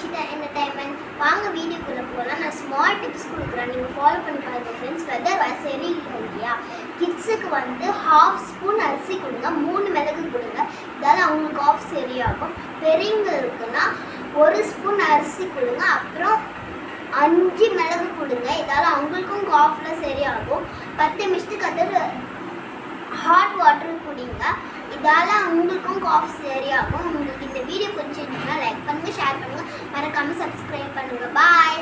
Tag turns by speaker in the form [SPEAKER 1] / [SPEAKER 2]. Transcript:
[SPEAKER 1] Nishitha entertainment. வாங்க வீடியோக்குள்ளே போகலாம். நான் ஸ்மால் டிப்ஸ் கொடுக்குறேன், நீங்கள் ஃபாலோ பண்ணி பாருங்கள் ஃப்ரெண்ட்ஸ். வெதர் சரி இல்லையா, கிட்ஸுக்கு வந்து 1/2 ஸ்பூன் அரிசி கொடுங்க, 3 மிளகு கொடுங்க, இதால் அவங்களுக்கு ஆஃப் சரியாகும். பெரியவங்களுக்குன்னா 1 ஸ்பூன் அரிசி கொடுங்க, அப்புறம் 5 மிளகு கொடுங்க, இதால் அவங்களுக்கும் காஃபில் சரியாகும். 10 நிமிஷத்துக்கு அது ஹாட் வாட்டர் குடிங்க, இதால் உங்களுக்கும் காஃப் சரியாகும். உங்களுக்கு இந்த வீடியோ பிடிச்சிருந்தீங்கன்னா லைக் பண்ணுங்கள், ஷேர் பண்ணுங்கள், மறக்காமல் சப்ஸ்கிரைப் பண்ணுங்கள். பாய்.